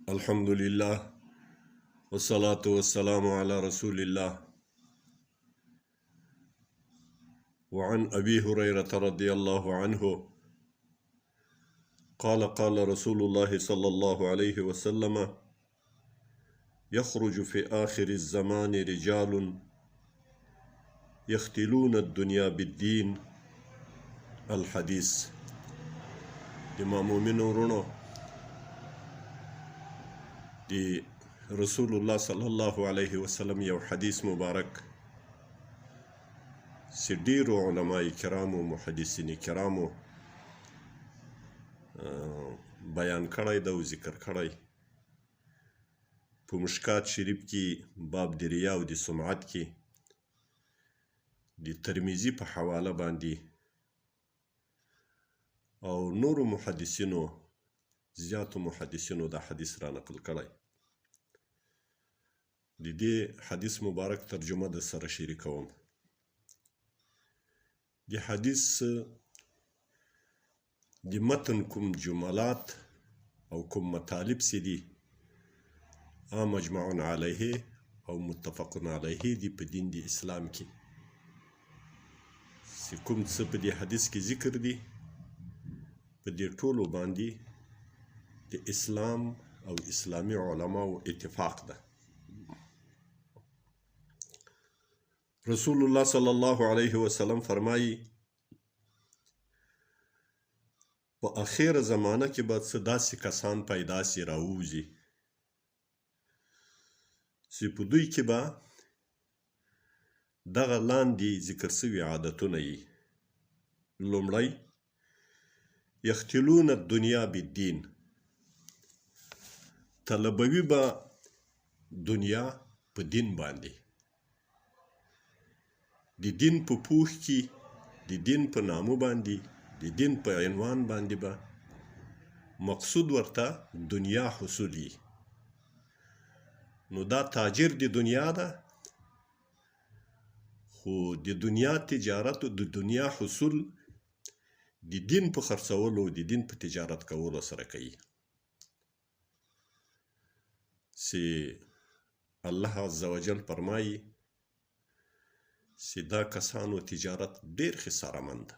الحمد لله والصلاة والسلام على رسول الله. وعن أبي هريرة رضي الله عنه قال رسول الله صلى الله عليه وسلم: يخرج في آخر الزمان رجال يختلون الدنيا بالدين. الحديث. د مؤمنو ورونو د رسول الله صلی الله علیه وسلم یو حدیث مبارک چې ډیرو علماء کرامو محدثین کرامو بیان کړی ده او ذکر کړی. په مشکات شریف کې باب د ریا او د سمعت کې د ترمذي په حواله باندې او نورو محدثینو زیاتو محدثینو دا حدیث را نقل کړی. د دې حدیث مبارک ترجمه د سره شریکوم. د حدیث د متن کوم جملات او کوم مطالب سي دي مجمع علیه او متفق علیه دي په دین د اسلام کې. چې کوم څه په دې حدیث کې ذکر دي په دې ټولو باندې د اسلام او اسلامي علماو اتفاق ده. رسول الله صلی الله علیه وسلم فرمایي په اخر زمانه کې به څه داسې کسان پیدا سي راوځي چې په دوی کې به دغه لاندې ذکر سوي عادتونه یي. لومړی یختلون الدنیا بالدین، طلبوي به دنیا په دین باندې، د دین په پوښ کې د دین په نامو باندې د دین په عنوان باندې به مقصود ورته دنیا حصولي. نو دا تاجر د دنیا ده، خو د دنیا تجارت او د دنیا حصول د دین په خرڅولو او د دین په تجارت کولو سره کوي. چې الله عز وجل فرمایي چې دا کسانو تجارت ډیر خسارهمند ده.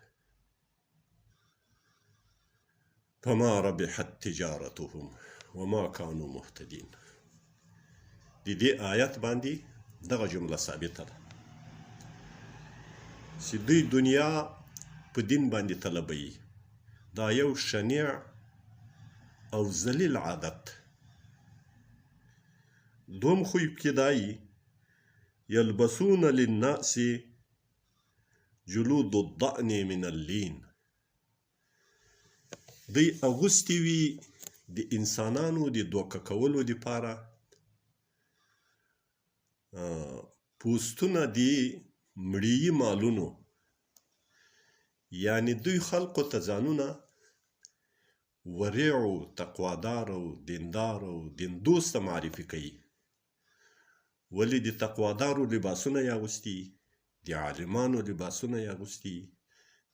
فما ربحت تجارتهم وما كانوا مهتدين. د دې آیت باندې دغه جمله ثابته ده چې دوی دنیا په دین باندې طلبوي. دا یو شنیع او ذلیل عادت. دوم خو ابتدایي یلبسون للناس جلود الضأن من اللین. دوی اغوستي وي د انسانانو د دوکه کولو دپاره پوستونه د مړیي مالونو، یعنی دوی خلقو ته ځانونه ورع او تقوادار او دیندار او دین دوسته معرفي کوي. ولې د تقوادارو لباسونه یې اغوستي، د عالمانو لباسونه یې اغوستي،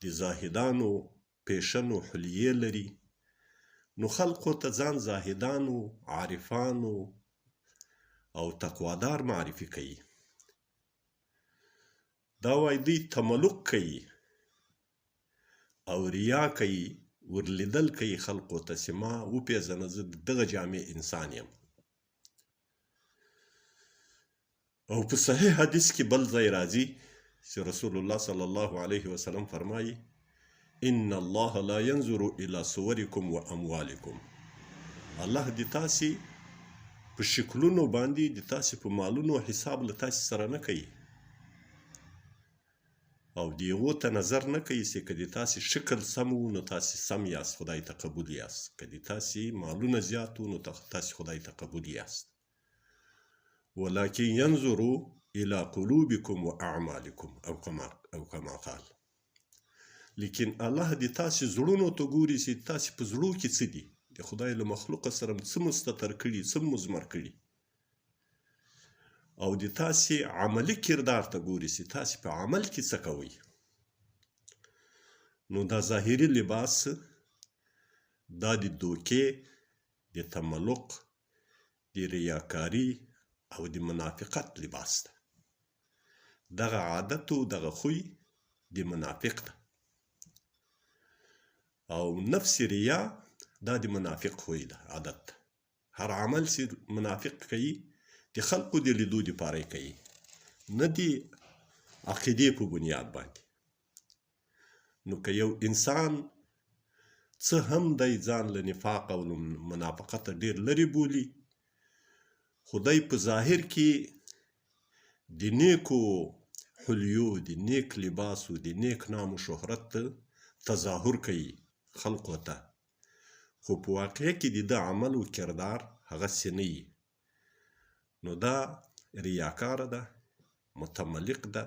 د زاهدانو پیشن او حلیې لري. نو خلقو ته ځان زاهدانو، عارفانو او تقوادار معرفي کوي. دا وایي دوی تملق کوي او ریا کوي، ورلیدل کوي خلقو ته چې ما وپېژنه زه دغه جامع انسان یم. او په صحیح حدیث کې بل ځای راځي چې رسول الله صلی الله علیه وسلم فرمایي: ان الله لا ينظر الى صوركم واموالكم. الله د تاسې په شکلونو باندې د تاسې په مالونو حساب له تاسې سره نه کوي، او د هغو ته نظر نه کوي چې که د تاسې شکل سم و نو تاسې سم یاست، خدای ته قبول یاست. که د تاسې مالونه زیات و نو تاسې خدای ته قبول یاست. ولكن ينظر الى قلوبكم واعمالكم او كما قال. لیکن الله د تاسې زړونو ته ګوري چې تاسې په زړو کې څه دي، د خدای له مخلوقه سره څه مستتر کړي، څه مزمر کړي. او د تاسې عملي کردار ته ګوري چې تاسې په عمل کې څه کوئ. نو دا ظاهري لباس دا د دوکې، د تملق، د ریاکاري او د منافقت لباس ده. دغه عادت او دغه خوی د منافق ده، او نفس ریا دا د منافق خوی ده، عادت ده. هر عمل چې منافق کوي د خلقو د لیدو دپاره یې کوي، نه د عقیدې په بنیاد باندې. نو که یو انسان څه هم دی ځان له نفاق او منافقت ډیر لرې بولي، خو دی په ظاهر کې د نیکو حلیو، د نیک لباسو، د نیک نام و شهرت تظاهر کوي خلقو ته، خو په واقع کې د ده عمل و کردار هغسې نه وي. نو دا ریاکاره ده، متملق ده،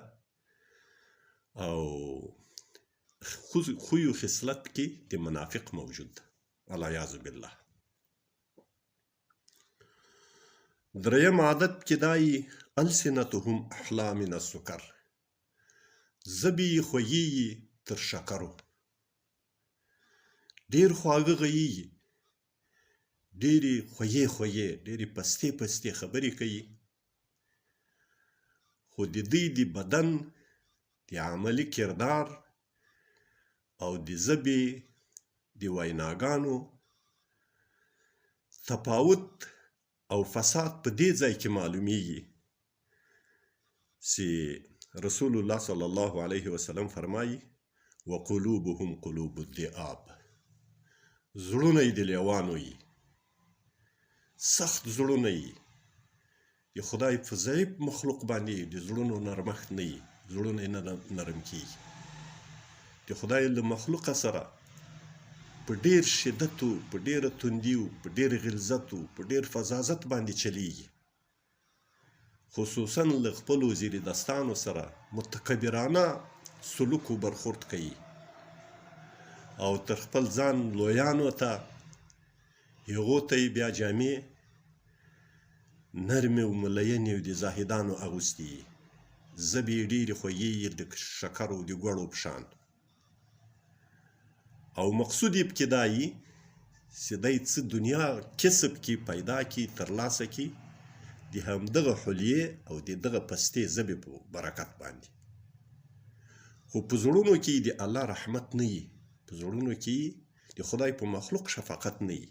او خوی و خصلت کې د منافق موجود ده، والعیاذ بالله. دریم عادت کې دای السنتهم احلا من السکر، زبی خویی تر شکرو، ډیر خواږه غیږي، ډیرې خوږې ډیرې پستې خبرې کوي، خو د دوی د بدن د عملي کردار او د ژبې د ویناګانو تفاوت او فساد په دې ځای کې معلومیږي چې رسول الله صلی الله علیه وسلم فرمایي وقلوبهم قلوب الذئاب، زړونه یې د لیوانو وي، سخت زړونه یې د خدای په ضعیف مخلوق باندې د زړونو نرمښت نه وي، زړونه یې نه نرم کېږي. د خدای له مخلوقه سره په ډیر شدت و په ډیره تندي و په ډیر غلظت و په ډیر فظاظت باندې چلیږي، خصوصا له خپلو زیر دستانو سره متکبرانه سلوک و برخورد کوي، او تر خپل ځان لویانو ته هغو ته یې بیا جامې نرمې او ملینې او د زاهدانو اغوستې وي، ژبې یې ډېرې خوږې د شکر او د ګوړو په شان. او مقصود یې پکې دا وي چې دی څه دنیا کسب کې پیدا کړي، ترلاسه کړي د همدغه حلیې او د دغه پستې ژبې په برکت باندې، خو په زړونو کې د الله رحمت نه وي، په زړونو کې د خدای په مخلوق شفقت نه وي.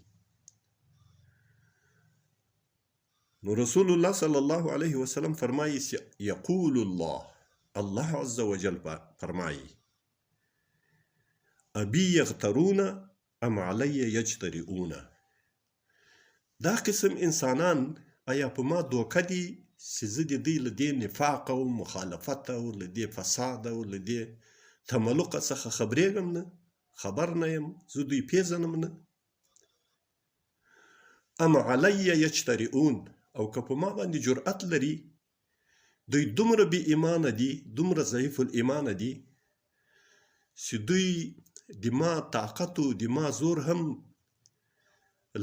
نو رسول الله صلی الله علیه وسلم فرمایي یقول الله عز وجل فرمایي ابي یغترون ام علی یجترئون، دا قسم انسانان آیا په ما دوکه دي چې زه د دوی له دې نفاق او مخالفت او له دې فساد او له دې تملقه څخه خبرېږم نه، خبر نه یم، زه دوی پیژنم نه. ام علی یجترئون، او که په ما باندې جرأت لري، دوی دومره بې ایمانه دي، دومره ضعیف الایمانه دي چې دوی د ما طاقت او د ما زور هم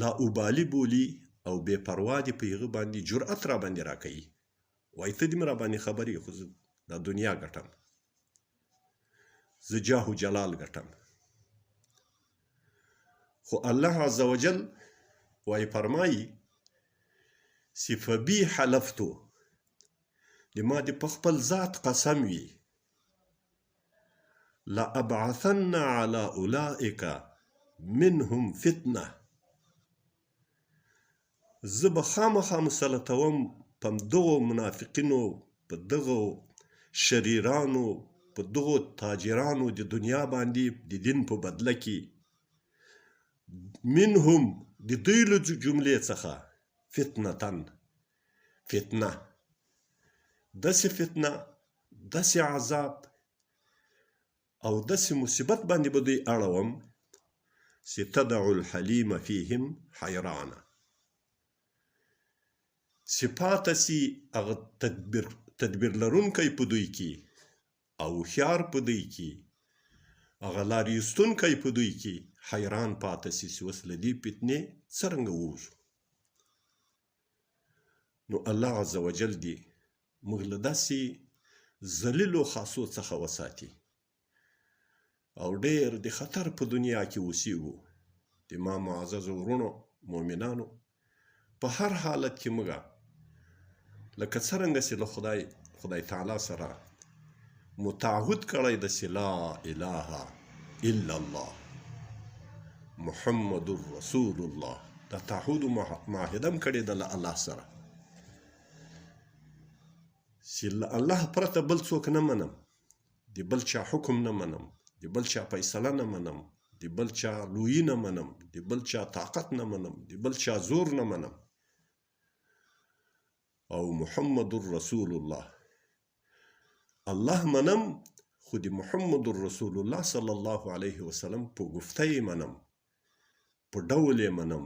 لا ابالي بولي او بې پروا دي په هغه باندې جرأت را باندې راکوي، وایي ته دې را باندې خبرې، خو زه دا دنیا ګټم، زه جاه و جلال ګټم. خو الله عز وجل وایي فرمایي چې فبي حلفتو، د ما د په خپل ذات قسم وي، لأبعثن على اولئک منهم فتنه، زه به خامخا مسلطوم په دغو منافقینو، په دغو شریرانو، په دغو تاجرانو د دنیا باندې د دین په بدله کې، منهم د دوی له جملې څخه فتنتن، فتنه، داسې فتنه، داسې عذاب او داسې مصیبت باندې به دوی اړوم چې تدعو الحلیم فیهم حیرانه، چې پاته سي هغه تدبیر لرونکی په دوی کې او هوښیار په دوی کې، هغه لار ایستونکی په دوی کې حیران پاته سي چې اوس له دې فتنې څرنګه ووځو. نو الله عز وجل دې موږ له داسې ذلیلو خاصو څخه وساتي او ډېر د خطر په دنیا کې اوسېږو. د ما معززو ورونو مؤمنانو، په هر حالت کې موږ لکه څرنګه چې له خدای تعالی سره متعهد کړی د چې لا اله الا الله محمد رسول الله دا تعهد معاهده هم کړې ده له الله سره چې له الله پرته بل څوک نه منم د بل چا حکم نه منم د بل چا فیصله نه منم د بل چا لویي نه منم د بل چا طاقت نه منم د بل چا زور نه منم او محمد رسول الله الله منم خو د محمد رسول الله صلی الله علیه وسلم په گفته یې منم په ډول یې منم